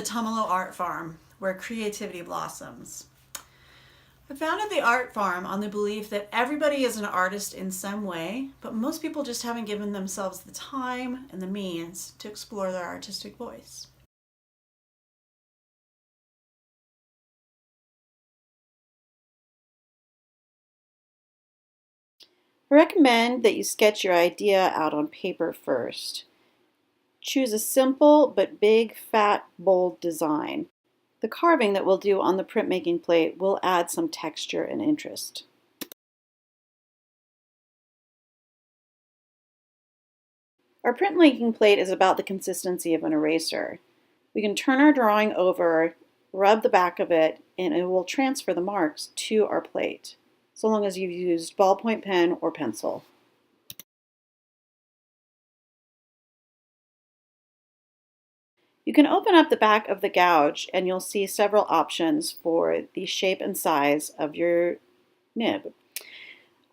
Tumalo Art Farm, where creativity blossoms. I founded the art farm on the belief that everybody is an artist in some way, but most people just haven't given themselves the time and the means to explore their artistic voice. I recommend that you sketch your idea out on paper first. Choose a simple but big, fat, bold design. The carving that we'll do on the printmaking plate will add some texture and interest. Our printmaking plate is about the consistency of an eraser. We can turn our drawing over, rub the back of it, and it will transfer the marks to our plate, so long as you've used ballpoint pen or pencil. You can open up the back of the gouge and you'll see several options for the shape and size of your nib.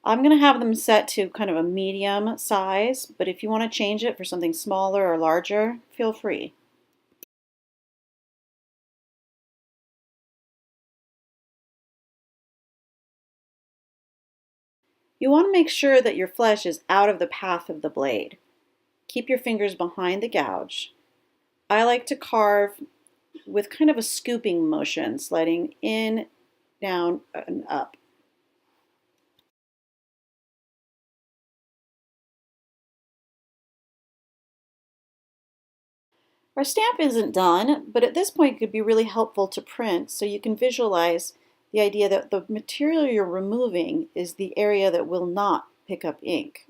I'm going to have them set to kind of a medium size, but if you want to change it for something smaller or larger, feel free. You want to make sure that your flesh is out of the path of the blade. Keep your fingers behind the gouge. I like to carve with kind of a scooping motion, sliding in, down, and up. Our stamp isn't done, but at this point it could be really helpful to print so you can visualize the idea that the material you're removing is the area that will not pick up ink.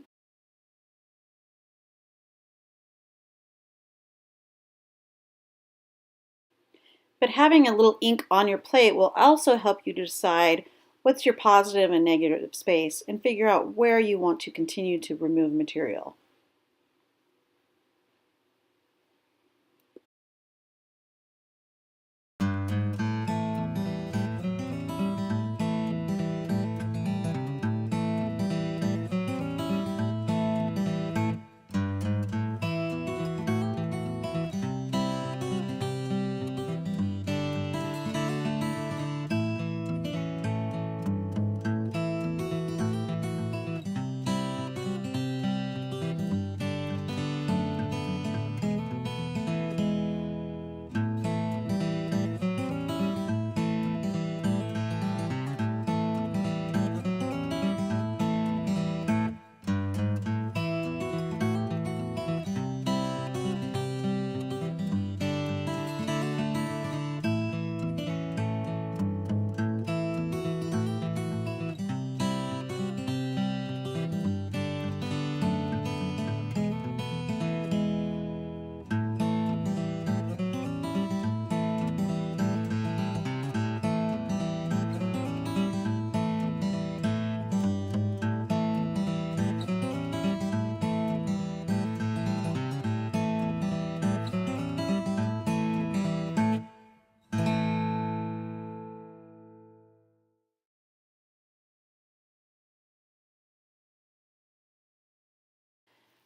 But having a little ink on your plate will also help you to decide what's your positive and negative space and figure out where you want to continue to remove material.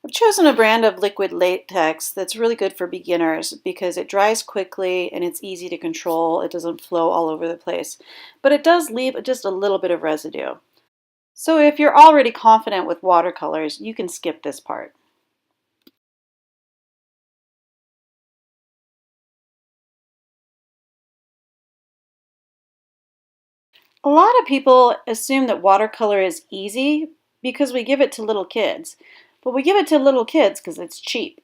I've chosen a brand of liquid latex that's really good for beginners because it dries quickly and it's easy to control. It doesn't flow all over the place, but it does leave just a little bit of residue. So if you're already confident with watercolors, you can skip this part. A lot of people assume that watercolor is easy because we give it to little kids, but we give it to little kids because it's cheap.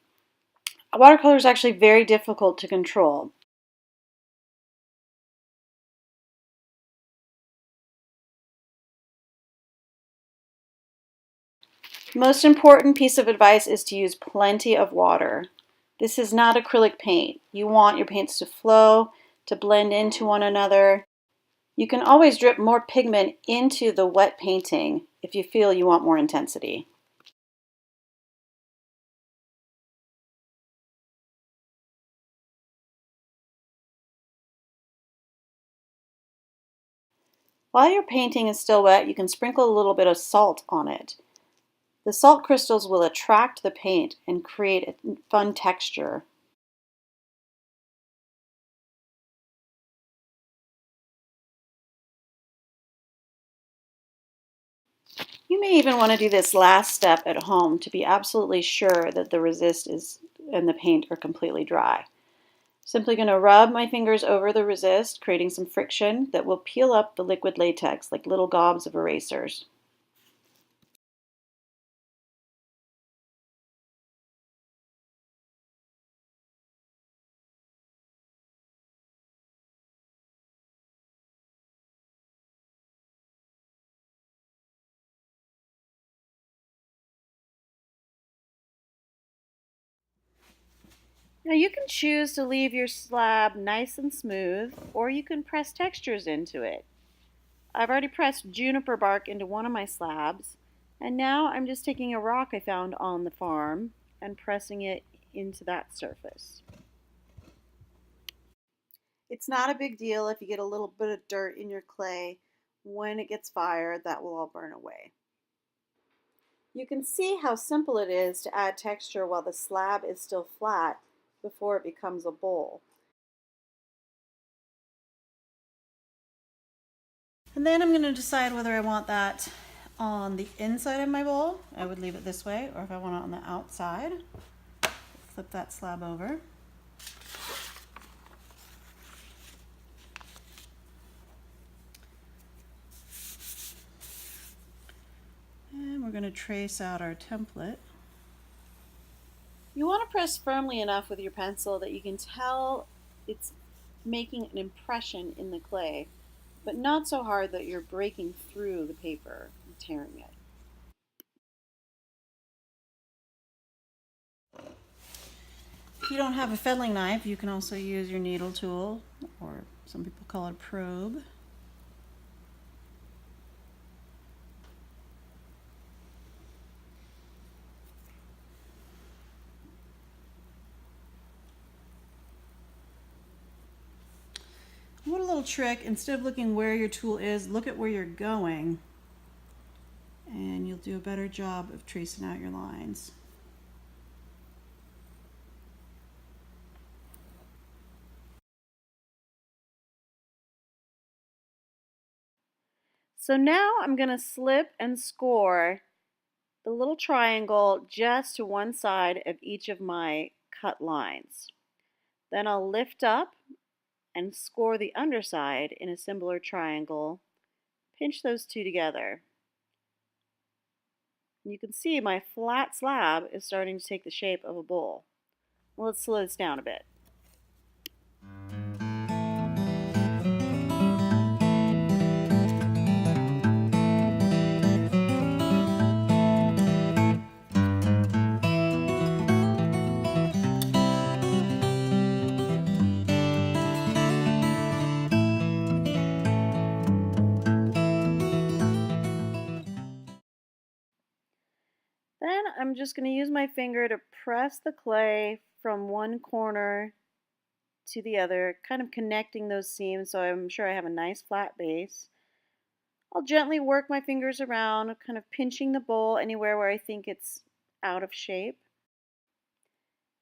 Watercolor is actually very difficult to control. Most important piece of advice is to use plenty of water. This is not acrylic paint. You want your paints to flow, to blend into one another. You can always drip more pigment into the wet painting if you feel you want more intensity. While your painting is still wet, you can sprinkle a little bit of salt on it. The salt crystals will attract the paint and create a fun texture. You may even want to do this last step at home to be absolutely sure that the resist is and the paint are completely dry. Simply going to rub my fingers over the resist, creating some friction that will peel up the liquid latex like little gobs of erasers. Now you can choose to leave your slab nice and smooth, or you can press textures into it. I've already pressed juniper bark into one of my slabs, and now I'm just taking a rock I found on the farm and pressing it into that surface. It's not a big deal if you get a little bit of dirt in your clay. When it gets fired, that will all burn away. You can see how simple it is to add texture while the slab is still flat before it becomes a bowl. And then I'm going to decide whether I want that on the inside of my bowl. I would leave it this way, or if I want it on the outside, flip that slab over. And we're going to trace out our template. You want to press firmly enough with your pencil that you can tell it's making an impression in the clay, but not so hard that you're breaking through the paper and tearing it. If you don't have a fettling knife, you can also use your needle tool, or some people call it a probe. What a little trick, instead of looking where your tool is, look at where you're going, and you'll do a better job of tracing out your lines. So now I'm going to slip and score the little triangle just to one side of each of my cut lines. Then I'll lift up and score the underside in a similar triangle. Pinch those two together. You can see my flat slab is starting to take the shape of a bowl. Well, let's slow this down a bit. Then I'm just going to use my finger to press the clay from one corner to the other, kind of connecting those seams so I'm sure I have a nice flat base. I'll gently work my fingers around, kind of pinching the bowl anywhere where I think it's out of shape.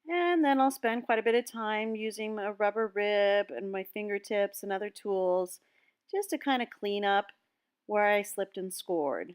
And then I'll spend quite a bit of time using a rubber rib and my fingertips and other tools just to kind of clean up where I slipped and scored.